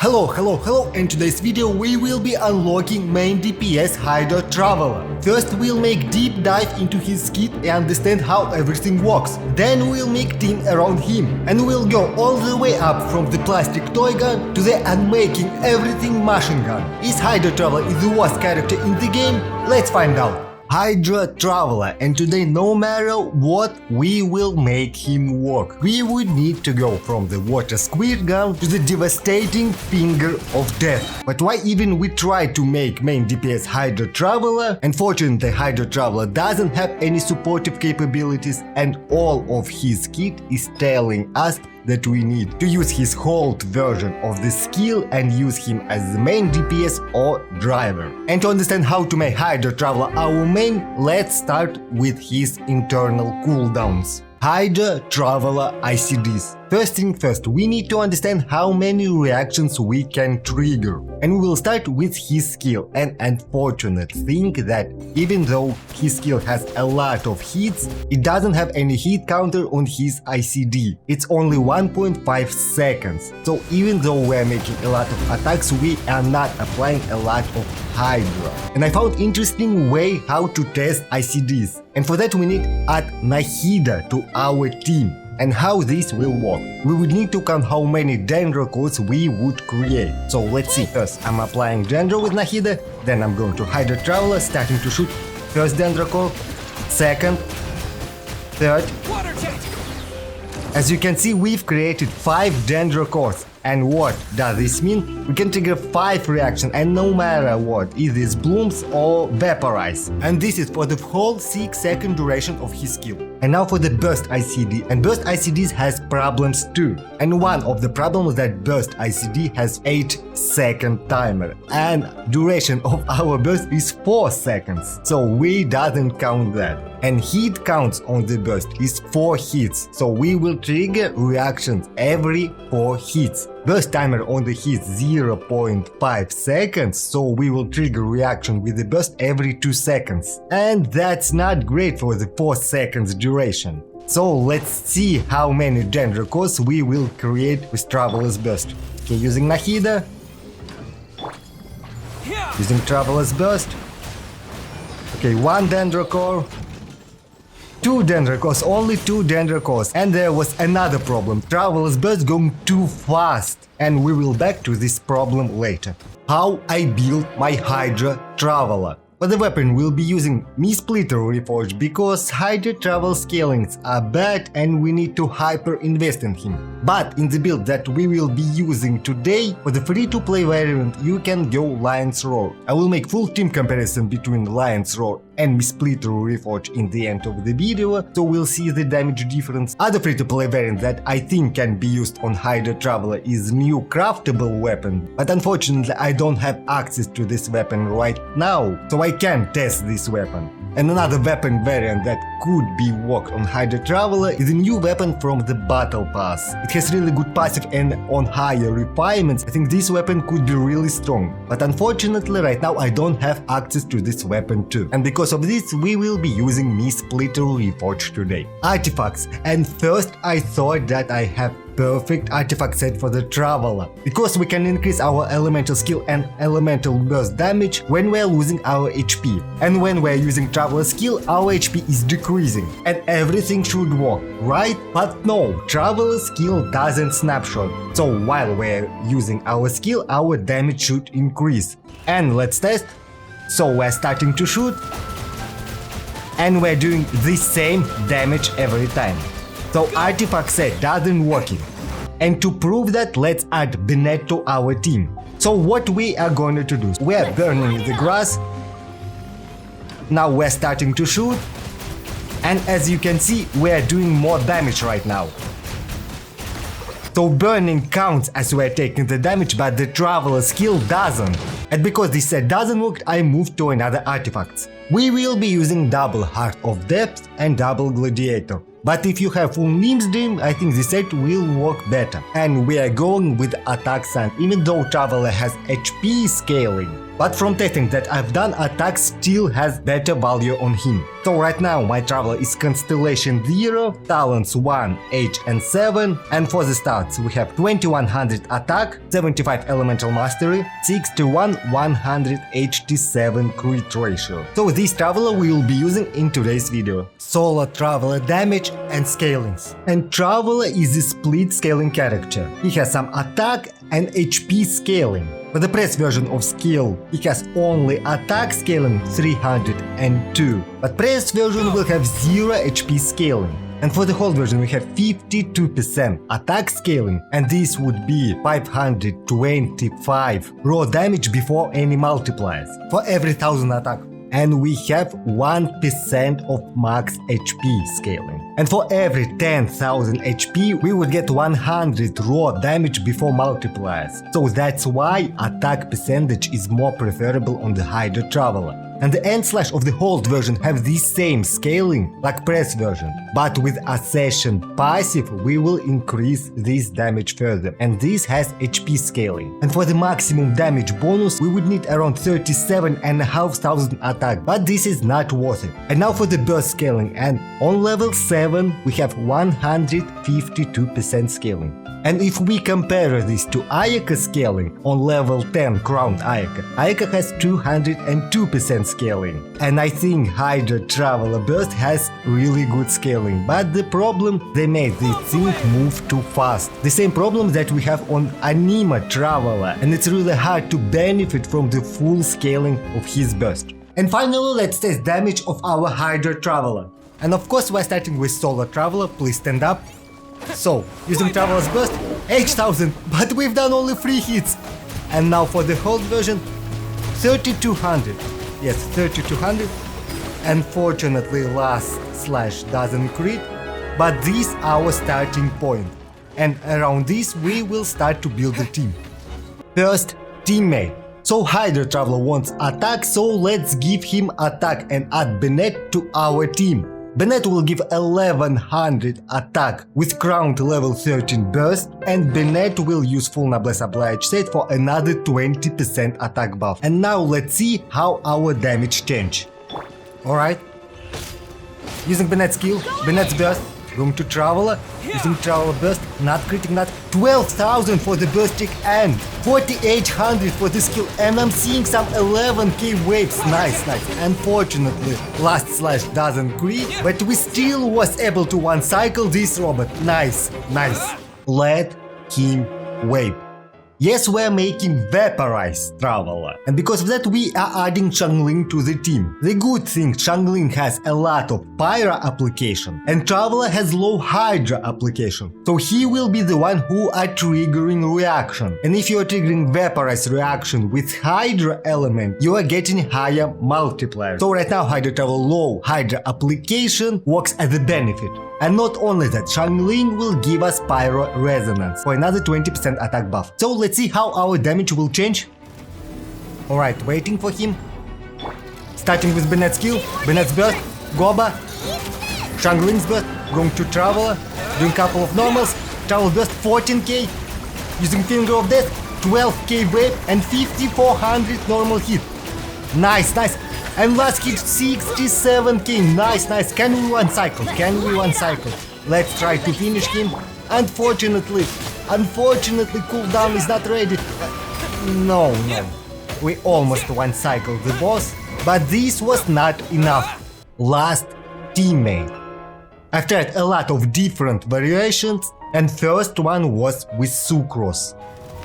Hello, in today's video we will be unlocking MAIN DPS Hydro Traveler. First we'll make deep dive into his kit and understand how everything works. Then we'll make team around him and we'll go all the way up from the plastic toy gun to the unmaking everything machine gun. Is Hydro Traveler the worst character in the game? Let's find out. Hydro Traveler, and today no matter what we will make him work. We would need to go from the water squirt gun to the devastating finger of death. But why even we try to make MAIN DPS Hydro Traveler? Unfortunately, Hydro Traveler doesn't have any supportive capabilities and all of his kit is telling us that we need to use his hold version of the skill and use him as the main DPS or driver. And to understand how to make Hydro Traveler our main, let's start with his internal cooldowns. Hydro Traveler ICDs. First thing first, we need to understand how many reactions we can trigger. And we will start with his skill. An unfortunate thing that even though his skill has a lot of hits, it doesn't have any hit counter on his ICD. It's only 1.5 seconds. So even though we're making a lot of attacks, we are not applying a lot of Hydra. And I found interesting way how to test ICDs. And for that we need to add Nahida to our team. And how this will work. We would need to count how many Dendro codes we would create. So let's see. First I'm applying Dendro with Nahida, then I'm going to Hydro Traveler, starting to shoot first Dendro core, second, third. As you can see, we've created 5 Dendro cores. And what does this mean? We can trigger 5 reactions and no matter what, either it's blooms or vaporize. And this is for the whole 6-second duration of his skill. And now for the burst ICD. And burst ICDs has problems too. And one of the problems is that burst ICD has 8-second timer. And duration of our burst is 4 seconds. So we doesn't count that. And hit counts on the burst is 4 hits. So we will trigger reactions every 4 hits. Burst timer on the hit 0.5 seconds, so we will trigger reaction with the burst every 2 seconds. And that's not great for the 4 seconds duration. So let's see how many Dendro cores we will create with Traveler's burst. Okay, using Nahida. Using Traveler's burst. Okay, 1 Dendro core. 2 Dendro cores, only 2 Dendro cores, and there was another problem. Traveler's burst going too fast, and we will back to this problem later. How I build my Hydro Traveler. For the weapon we'll be using Mi-Splitter Reforged because Hydro Traveler scalings are bad and we need to hyper invest in him. But in the build that we will be using today, for the free-to-play variant you can go Lion's Roar. I will make full team comparison between Lion's Roar and Mi-Splitter Reforged in the end of the video, so we'll see the damage difference. Other free-to-play variant that I think can be used on Hydro Traveler is new craftable weapon, but unfortunately I don't have access to this weapon right now, so I can't test this weapon. And another weapon variant that could be worked on Hydro Traveler is a new weapon from the Battle Pass. It has really good passive and on higher refinements I think this weapon could be really strong. But unfortunately right now I don't have access to this weapon too. And because of this we will be using Mi-Splitter Reforged today. Artifacts. And first I thought that I have perfect artifact set for the Traveler, because we can increase our elemental skill and elemental burst damage when we're losing our HP. And when we're using Traveler skill, our HP is decreasing and everything should work, right? But no, Traveler skill doesn't snapshot. So while we're using our skill, our damage should increase. And let's test. So we're starting to shoot and we're doing the same damage every time. So artifact set doesn't work. And to prove that, let's add Bennett to our team. So what we are going to do, we are burning the grass. Now we're starting to shoot. And as you can see, we are doing more damage right now. So burning counts as we're taking the damage, but the Traveler skill doesn't. And because this set doesn't work, I moved to another artifacts. We will be using double Heart of Depth and double Gladiator. But if you have full Nim's Dream, I think this set will work better. And we are going with Attack Sand, even though Traveler has HP scaling. But from testing that I've done, attack still has better value on him. So right now my Traveler is Constellation 0, Talents 1, Age and 7, and for the stats we have 2100 attack, 75 elemental mastery, 61 187 crit ratio. So this Traveler we will be using in today's video. Solo Traveler damage and scalings. And Traveler is a split scaling character. He has some attack and HP scaling. For the press version of skill, he has only attack scaling 302, but press version will have 0 HP scaling. And for the hold version we have 52% attack scaling, and this would be 525 raw damage before any multipliers for every 1000 attack. And we have 1% of max HP scaling. And for every 10,000 HP we would get 100 raw damage before multipliers. So that's why attack percentage is more preferable on the Hydro Traveler. And the end slash of the hold version have the same scaling like press version, but with Accession passive we will increase this damage further, and this has HP scaling. And for the maximum damage bonus we would need around 37,500 attack, but this is not worth it. And now for the burst scaling, and on level 7 we have 152% scaling. And if we compare this to Ayaka scaling, on level 10 Crowned Ayaka has 202% scaling. And I think Hydro Traveler Burst has really good scaling, but the problem, they made the thing move too fast. The same problem that we have on Anima Traveler, and it's really hard to benefit from the full scaling of his burst. And finally, let's test damage of our Hydro Traveler. And of course we're starting with Solo Traveler, please stand up. So, using Traveler's Burst, 8000, but we've done only 3 hits. And now for the hold version, 3200. Yes, 3200. Unfortunately last slash doesn't crit, but this is our starting point. And around this we will start to build the team. First, teammate. So Hydro Traveler wants attack, so let's give him attack and add Bennett to our team. Bennett will give 1100 attack with crowned level 13 burst, and Bennett will use full noblesse oblige set for another 20% attack buff. And now let's see how our damage change. Alright. Using Bennett's skill, Bennett's burst, going to Traveler, using Traveler burst, not critting, not 12,000 for the burst check and 4,800 for the skill, and I'm seeing some 11k waves, nice. Unfortunately, last slash doesn't crit, but we still was able to one cycle this robot, nice. Let him wave. Yes, we're making Vaporize Traveler, and because of that we are adding Xiangling to the team. The good thing, Xiangling has a lot of Pyro application, and Traveler has low Hydra application, so he will be the one who are triggering reaction. And if you are triggering Vaporize reaction with Hydra element, you are getting higher multiplier. So right now Hydro Traveler low Hydra application works as a benefit. And not only that, Xiangling will give us Pyro Resonance for another 20% attack buff. So let's see how our damage will change. Alright, waiting for him. Starting with Bennett's skill, Bennett's burst, Goba, Xiangling's burst, going to Traveler, doing a couple of normals, Traveler burst 14k, using Finger of Death, 12k wave and 5400 normal hit. Nice. And last hit 67k, nice. Can we one cycle? Let's try to finish him. Unfortunately, cooldown is not ready. No. We almost one cycled the boss, but this was not enough. Last teammate. I've tried a lot of different variations, and first one was with Sucrose.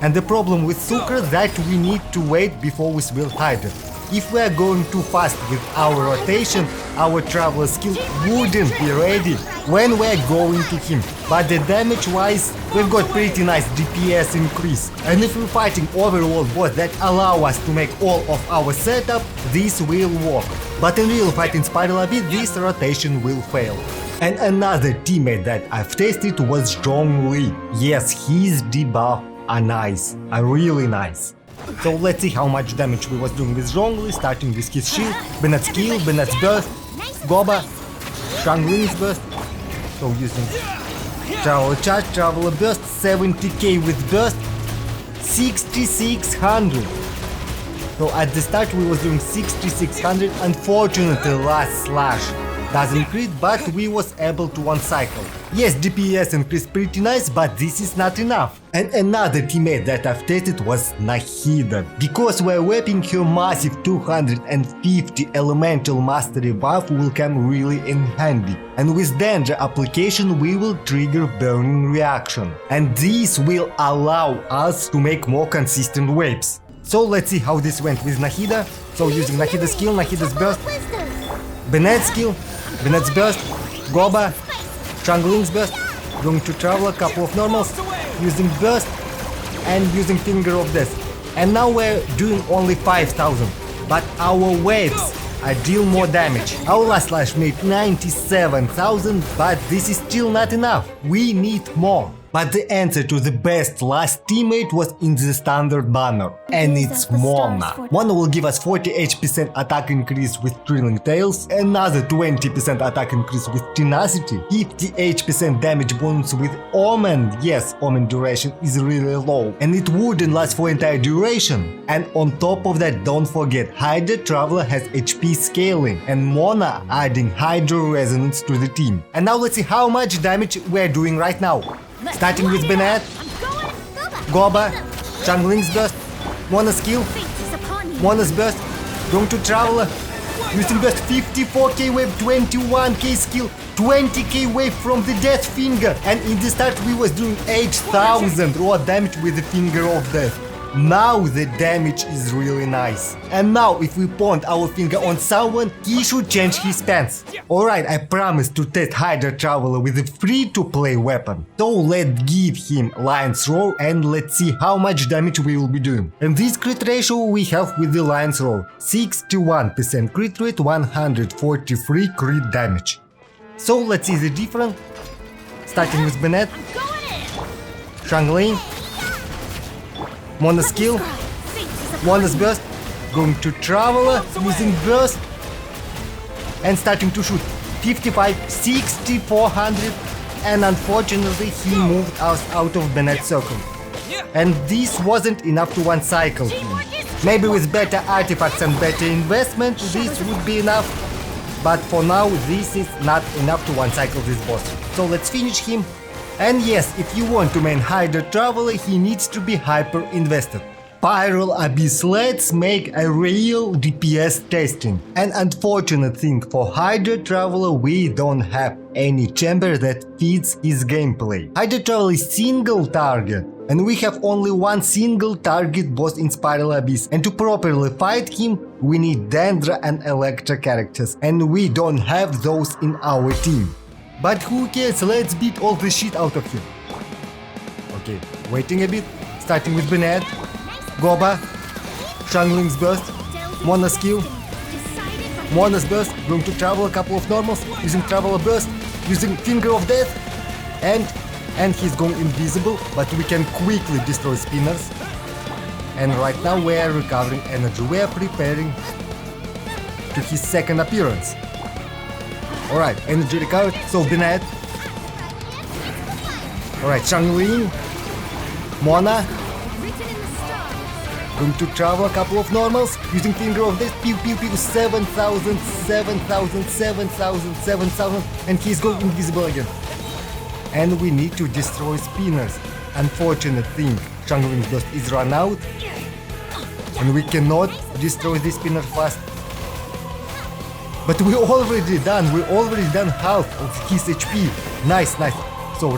And the problem with Sucrose that we need to wait before we will Hydra. If we are going too fast with our rotation, our Traveler skill wouldn't be ready when we are going to him. But the damage wise, we've got pretty nice DPS increase. And if we're fighting overworld boss that allow us to make all of our setup, this will work. But in real fight in Spiral Abyss, this rotation will fail. And another teammate that I've tested was Zhongli. Yes, his debuff are nice, are really nice. So let's see how much damage we was doing with Zhongli, starting with his shield, Bennett's skill, Bennett's burst, Goba, Xiangling's burst. So using Traveler charge, Traveler burst, 70k with burst, 6600. So at the start we was doing 6600, unfortunately last slash doesn't crit, but we was able to one cycle. Yes, DPS increased pretty nice, but this is not enough. And another teammate that I've tested was Nahida, because while whipping her massive 250 elemental mastery buff will come really in handy. And with danger application we will trigger burning reaction. And this will allow us to make more consistent waves. So let's see how this went with Nahida. So using Nahida's skill, Nahida's burst, Bennett's skill, Bennett's burst, Goba, Changling's burst, going to Traveler, couple of normals, using burst and using Finger of Death. And now we're doing only 5000, but our waves deal more damage. Our last slash made 97,000, but this is still not enough. We need more. But the answer to the best last teammate was in the standard banner, and it's Mona. Mona will give us 48% attack increase with Thrilling Tales, another 20% attack increase with Tenacity, 58% damage bonus with Omen. Yes, Omen duration is really low, and it wouldn't last for entire duration. And on top of that, don't forget, Hydro Traveler has HP scaling, and Mona adding Hydro Resonance to the team. And now let's see how much damage we're doing right now. Starting with Bennett, Goba, Changling's burst, Mona's skill, Mona's burst, going to Traveler, using burst 54k wave, 21k skill, 20k wave from the Death Finger, and in the start we was doing 8000 raw damage with the Finger of Death. Now the damage is really nice. And now if we point our finger on someone, he should change his pants. Alright, I promised to test Hydro Traveler with a free-to-play weapon. So let's give him Lion's Roar and let's see how much damage we will be doing. And this crit ratio we have with the Lion's Roar. 61% crit rate, 143 crit damage. So let's see the difference. Starting with Bennett, Shangling, Mona's skill, Mona's burst, going to Traveler, using burst, and starting to shoot. 55, 60, 400, and unfortunately he moved us out of Bennett's circle. And this wasn't enough to one cycle him. Maybe with better artifacts and better investment this would be enough, but for now this is not enough to one cycle this boss. So let's finish him. And yes, if you want to main Hydro Traveler, he needs to be hyper invested. Spiral Abyss, let's make a real DPS testing. An unfortunate thing for Hydro Traveler, we don't have any chamber that fits his gameplay. Hydro Traveler is single target, and we have only one single target boss in Spiral Abyss. And to properly fight him, we need Dendra and Electra characters, and we don't have those in our team. But who cares, let's beat all the shit out of him. Okay, waiting a bit, starting with Bennett, Goba, Shangling's burst, Mona's skill, Mona's burst, going to Travel a couple of normals, using Traveler burst, using Finger of Death, and he's going invisible, but we can quickly destroy spinners. And right now we are recovering energy, we are preparing to his second appearance. Alright, energy recovered, so Bennett. Alright, Shangling, Mona. Going to Travel a couple of normals, using Finger of Death, pew pew pew, 7000, 7000, 7000, 7000, and he's going invisible again. And we need to destroy spinners. Unfortunate thing, Shangling's burst is run out, and we cannot destroy this spinner fast. But we already done half of his HP. Nice, nice. So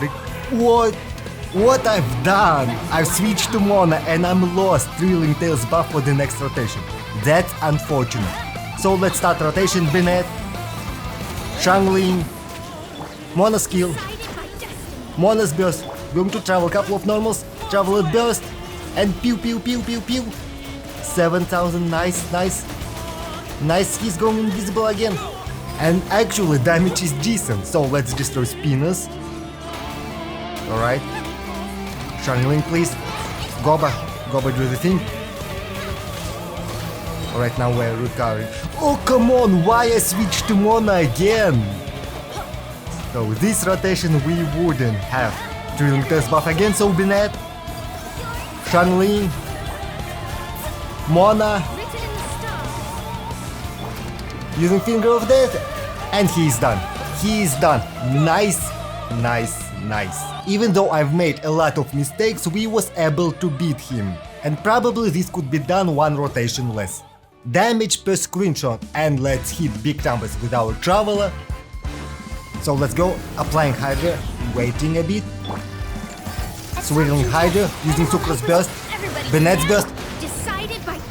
what I've done? I've switched to Mona and I'm lost Thrilling Tales buff for the next rotation. That's unfortunate. So let's start rotation. Bennett, Shangling, Mona skill, Mona's burst, going to Travel a couple of normals, Traveler burst, and pew pew pew pew pew. 7000, nice, nice. Nice, he's going invisible again. And actually damage is decent, so let's destroy spinners. Alright. Shangling please. Goba do the thing. Alright, now we're recovering. Oh come on, why I switched to Mona again? So this rotation we wouldn't have Thrilling Tales buff again, so Bennett, Shangling, Mona. Using Finger of Death. And he's done. He is done. Nice, nice, nice. Even though I've made a lot of mistakes, we was able to beat him. And probably this could be done one rotation less. Damage per screenshot, and let's hit big numbers with our Traveler. So let's go. Applying Hydra, waiting a bit. Swirling Hydra, using Sucrose Burst, Bennett's Burst,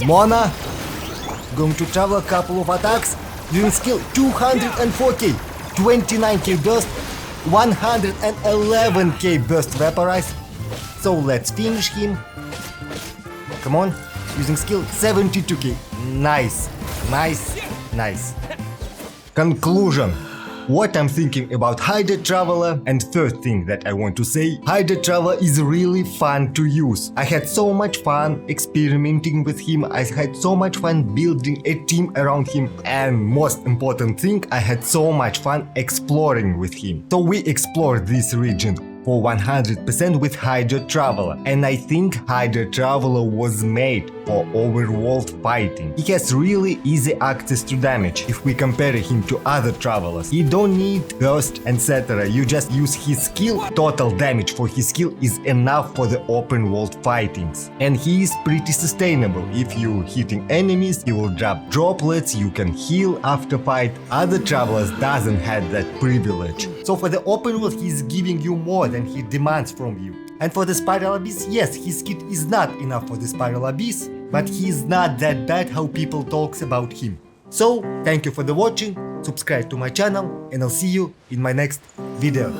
Mona. Going to travel a couple of attacks. Using skill 204k, 29k burst, 111k burst Vaporize. So let's finish him. Come on, using skill 72k. Nice, nice, nice. Conclusion. What I'm thinking about Hydro Traveler, and first thing that I want to say, Hydro Traveler is really fun to use. I had so much fun experimenting with him, I had so much fun building a team around him, and most important thing, I had so much fun exploring with him. So we explored this region for 100% with Hydro Traveler, and I think Hydro Traveler was made for overworld fighting. He has really easy access to damage if we compare him to other travelers. You don't need burst, etc. You just use his skill. Total damage for his skill is enough for the open world fightings. And he is pretty sustainable. If you hitting enemies, he will drop droplets, you can heal after fight. Other travelers doesn't have that privilege. So for the open world, he's giving you more than he demands from you. And for the Spiral Abyss, yes, his kit is not enough for the Spiral Abyss, but he's not that bad how people talks about him. So, thank you for the watching, subscribe to my channel, and I'll see you in my next video.